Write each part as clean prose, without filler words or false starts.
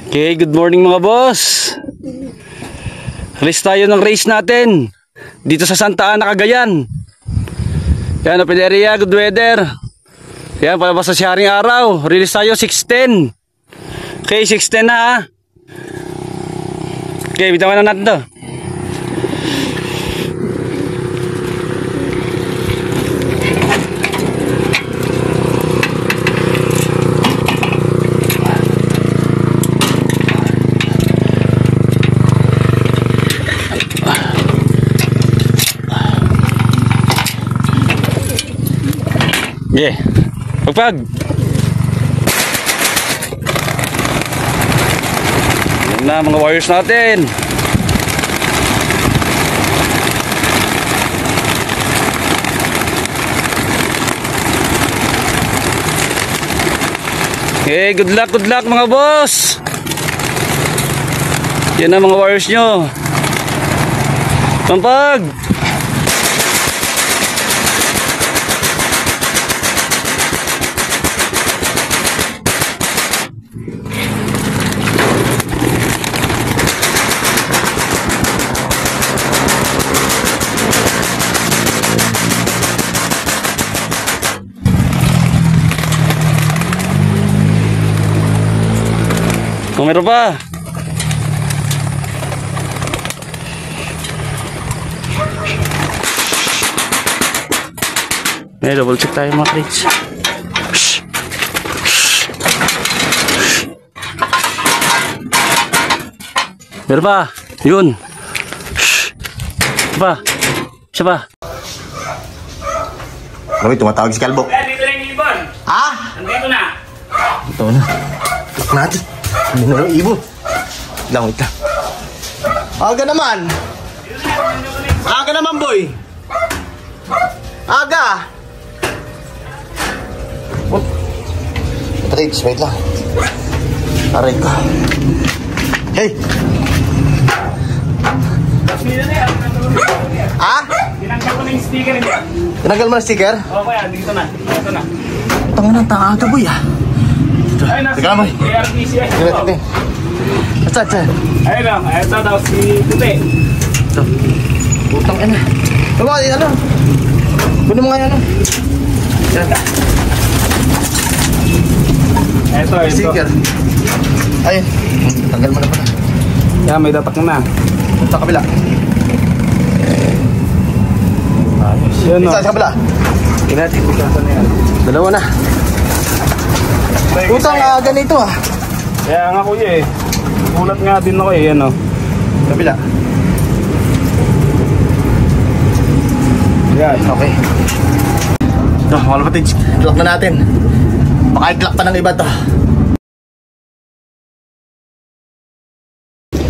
Okay, good morning mga boss. Release tayo ng race natin dito sa Santa Ana, Cagayan. Yan, open area, good weather. Yan, palabas sa sharing araw. Release tayo 6:10. Okay, 6:10 na ha. Okay, bitawan na natin to. Yeah, pagpag. Yan na mga wires natin. Okay, good luck mga boss. Yan na mga wires nyo. Pampag. Kung meron pa. May double check tayo mga crates. Meron pa. Yun. Isa pa. Isa pa. Kami tumatawag si Kalbo. Dito na yung ibon. Ha? Nandito na. Ito na. Lock natin. Hindi na yung ibon. Wait lang. Aga naman. Aga naman, boy. Aga. Oh. Trades, wait lang. Aray ka. Hey. Ha? Tinanggal ko na yung sticker niya. Tinanggal mo na sticker? Oo kaya, dito na. Dito na. Tanga na, tanga ka, boy, ah. Ay, nasa ARTCS ito. Asa? Ayun lang, ito daw si Tute. Ito. Putang ina. Ano? Kunin mo nga yan, ano? Ito. Sticker. Ayun. Tanggal mo na pala. Yan, may datak na. Sa kabila. Ayos. Yun o. Sa kabila. Inatin, ikasan na yan. Dalawa na. Putang ganito ah. Kaya nga kuya eh. Ulat nga din ako eh, yan o. Kabila. Yan. Okay. Ito, mga kapatid. Clock na natin. Baka i-clock pa ng iba to.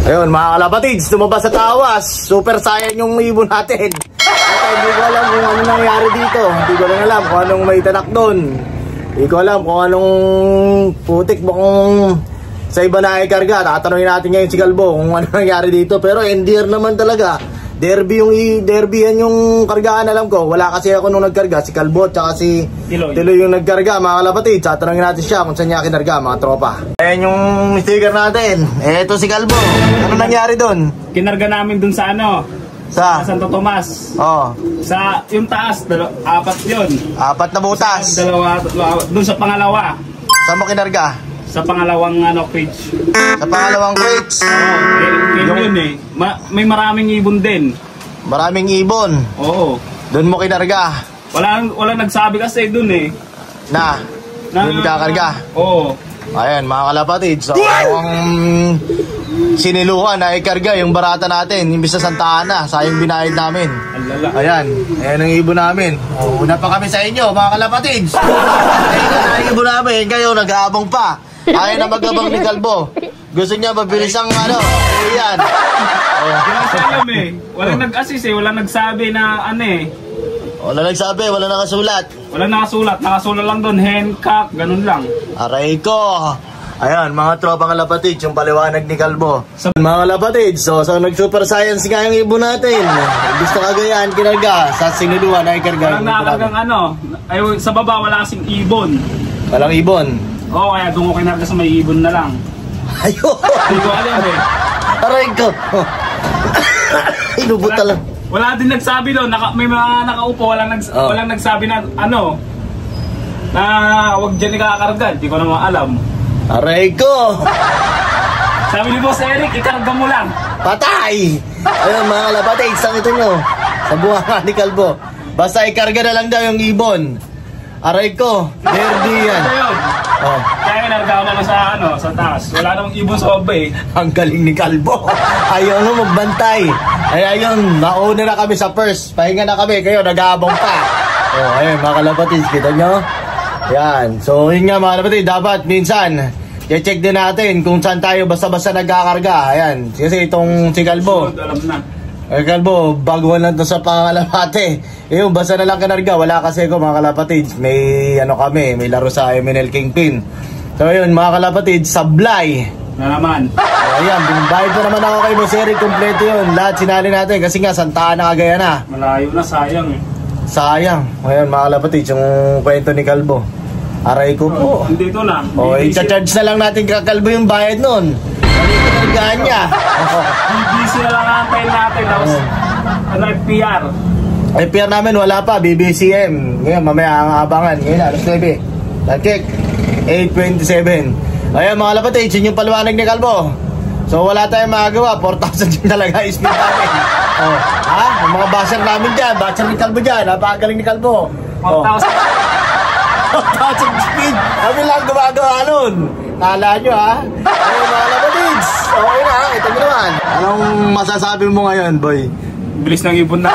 Ayun, mga kalapatids, tumabas sa tawas. Super sayang yung ibon natin. At hindi ko alam kung ano nangyari dito. Hindi ko lang alam kung anong may tanak doon. Hindi ko alam kung anong putik mo kung sa iba na ikarga. Tatanungin natin ngayon si Kalbo kung ano nangyari dito. Pero endear naman talaga. Derby yan yung kargaan, alam ko. Wala kasi ako nung nagkarga. Si Kalbo at saka si Tiloy yung nagkarga, mga kalapatid. Tatanungin natin siya kung saan niya kinarga, mga tropa. Ayan yung sticker natin. Eto si Kalbo. Ano nangyari doon? Kinarga namin dun sa ano? Sa Santo Tomas. Oh. Sa yung taas, 4 yun. 4 na butas. Dalawa, dun sa pangalawa. Saan mo kinarga? Sa pangalawang page. Sa pangalawang crates. Yun eh. May maraming ibon din. Maraming ibon. Oo. Doon mo kinarga. Wala nagsabi kasi dun eh. Na doon kakarga. Oo. Ayan, mga kalapatid. So, ang siniluhan na ikarga yung barata natin. Imbis sa Santa Ana. Sayang binayad namin. Alala. Ayan. Ayan ang ibon namin. Una pa kami sa inyo, mga kalapatid. Ayan ang ibon namin. Kayo, nag-aabang pa. Ayaw na mag-abang ni Kalbo. Gusto niya mabilis ang ano. Ayan. Alam eh. Walang nag-assist eh. Walang nagsabi na ano eh. Wala nagsabi, wala nakasulat. Wala nakasulat. Nakasulat lang doon. Hancock. Ganun lang. Aray ko. Ayan, mga tropang kalapatid, yung paliwanag ni Kalbo. Mga kalapatid, so nag-super science nga yung ibon natin. Gusto kagayaan, kinarga. Sa sinuluan ay karga. Walang nakakargang ano. Ay, sa baba wala kasing ibon. Walang ibon. Oo, kaya doon ko kinarga sa may ibon na lang. Ayun. Hindi ko alam eh. Aray ko. Inubuta lang. Wala din nagsabi doon, may mga nakaupo, walang nagsabi na ano, na huwag dyan ikakarga, hindi ko naman alam. Aray ko. Sabi ni Boss Eric, ikarga mo lang. Patay! Ayun mga kalapatid, isang ito nyo. Sa buha ni Kalbo. Basta ikarga na lang daw yung ibon. Aray ko, derdi yan. Ito yun. Oh. Kaya kinarga ko na lang sa taas. Wala namang ibon sa oba eh. Ang galing ni Kalbo. Ayaw mo magbantay. Ay ayun, nauna na kami sa first. Pahinga na kami, kayo nag-aabang pa. Oh, ayun mga kalapatid, kita nyo? Yan. So yun nga mga kalapatid, dapat minsan i-check din natin kung saan tayo basta-basta nagkakarga. Ayan, kasi itong si Kalbo. Alam na. Kalbo, baguhan lang to sa pangalapate. Yung basta na lang kanarga, wala kasi ko mga kalapatid. May ano kami, may laro sa MNL Kingpin. So yun mga kalapatid, sablay. Na naman. Ayan, binbayad ko naman ako kay Boss Eric, kompleto yun. Lahat sinali natin kasi nga Santa Ana Cagayan na. Malayo na, sayang eh. Sayang. Ayan mga kalapatid, yung kwento ni Kalbo. Aray ko po. Dito na. O, i-charge na lang natin kakalbo yung bayad nun. Ano yung pinaggaan niya? BBC na lang antayin natin. Tapos, ano, FPR. FPR namin wala pa, BBCM. Ngayon, mamaya ang abangan. Ngayon, alas 9. Lagkik, 8:27. Ayan mga lapatid, yun yung paliwanag ni Kalbo. So wala tayong magagawa, 4,000 yun talaga speed namin. Oh, ha? Yung mga basher namin dyan, basher ni Kalbo dyan, napakagaling ni Kalbo. 4,000. 4,000 speed, kami lang gumagawa nun. Kala nyo ha? Ayun mga lapatids, okay na, ito mo naman. Anong masasabi mo ngayon, boy? Bilis ng ibon na.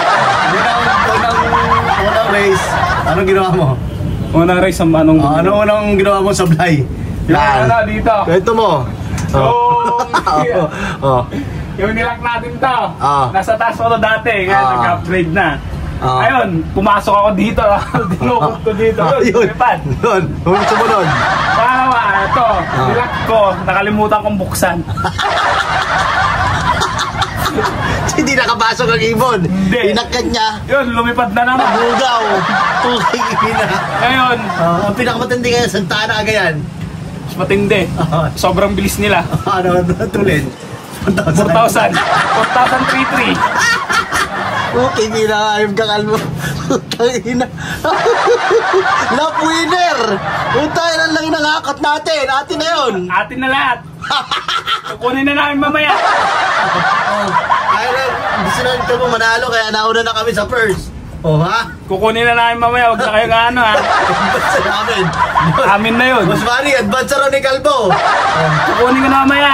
Unang race, anong ginawa mo? Unang race ang anong... Ano unang ginawa mo sa Blay? Yan na dito. Kwento mo. Yung nilak natin to. Ah. Nasa taas ko to dati. Kaya nag-upgrade na. Ayun, pumasok ako dito. Dinukot ko dito. Yun. Yun. Sumunod. Pangalawa, ito. Nilak ko. Nakalimutan kong buksan. Hindi nakapasok ang ibon. Hindi. Inakat niya. Yun, lumipad na naman. Bugaw. Tukay na. Ngayon, Ang pinakamatindi kaya Santa Ana Cagayan. mas matindi. Sobrang bilis nila. Ano tulin? 4,000. 4,033. Okay, ayun ka Kalbo. Tangina. Lap winner. Utay lang lang nangakat natin. Atin na yun. Atin na lahat. Kukunin na namin mamaya. Kaya lang, gusto na ito mo manalo kaya nauna na kami sa first. Oh ha? Kukunin na namin mamaya. Huwag na kayo nga ano ha. Advance na namin. Amin na yun. Mas mari, advance na rin ni Kalbo. Kukunin ka na mamaya.